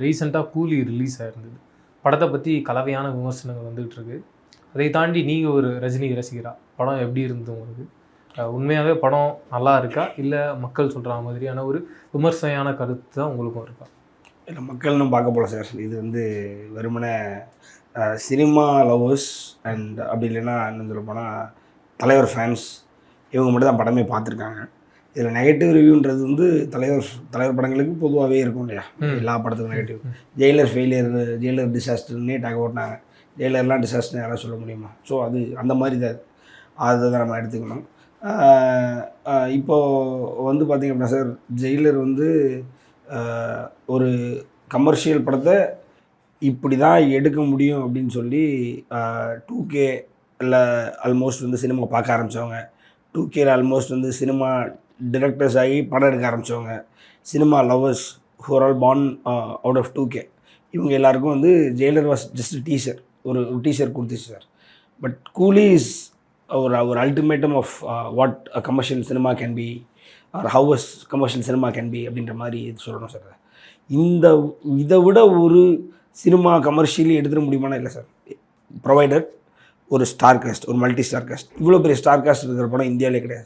ரீசெண்டாக கூலி ரிலீஸ் ஆயிருந்தது. படத்தை பற்றி கலவையான விமர்சனங்கள் வந்துகிட்டு இருக்கு. அதை தாண்டி நீங்கள் ஒரு ரஜினி ரசிகரா, படம் எப்படி இருந்தது உங்களுக்கு? உண்மையாகவே படம் நல்லா இருக்கா, இல்லை மக்கள் சொல்கிற மாதிரியான ஒரு விமர்சனையான கருத்து தான் உங்களுக்கும் இருக்கா? இல்லை, மக்கள்னு பார்க்க போகல சார். இது வந்து வெறுமனே சினிமா லவர்ஸ் அண்ட் அப்படி இல்லைன்னா என்ன சொல்ல போனால் தலைவர் ஃபேன்ஸ் இவங்க மட்டும் தான் படமே பார்த்துருக்காங்க. இதில் நெகட்டிவ் ரிவ்யூன்றது வந்து தலைவர் படங்களுக்கு பொதுவாகவே இருக்கும் இல்லையா? எல்லா படத்துக்கும் நெகட்டிவ். ஜெயிலர் ஃபெயிலியர், ஜெயிலர் டிசாஸ்டர்னே டேக் ஓட்டினாங்க. ஜெயிலர்லாம் டிசாஸ்டர்னு யாராவது சொல்ல முடியுமா? ஸோ அது அந்த மாதிரி தான் அதை தான் நம்ம எடுத்துக்கணும். இப்போது வந்து பார்த்திங்க அப்படின்னா சார், ஜெயிலர் வந்து ஒரு கமர்ஷியல் படத்தை இப்படி தான் எடுக்க முடியும் அப்படின்னு சொல்லி 2K இல்லை ஆல்மோஸ்ட் வந்து சினிமா பார்க்க ஆரம்பித்தவங்க, 2Kல ஆல்மோஸ்ட் வந்து சினிமா டிரெக்டர்ஸ் ஆகி படம் எடுக்க ஆரம்பித்தவங்க, cinema lovers who are all born out of 2K, இவங்க எல்லாருக்கும் வந்து ஜெயிலர் வாஸ் ஜஸ்ட் டீசர், ஒரு டீசர் கொடுத்துச்சு சார். பட் கூலி இஸ் ஒரு ultimatum of what a commercial cinema can be or how as commercial cinema can be அப்படின்ற மாதிரி இது சொல்லணும் சார். இதை விட ஒரு சினிமா கமர்ஷியலி எடுத்துட முடியுமானா இல்லை சார். ப்ரொவைடட் ஒரு ஸ்டார் காஸ்ட், ஒரு மல்டி ஸ்டார் காஸ்ட், இவ்வளோ பெரிய ஸ்டார் காஸ்ட் இருக்கிற படம் இந்தியாவிலே கிடையாது.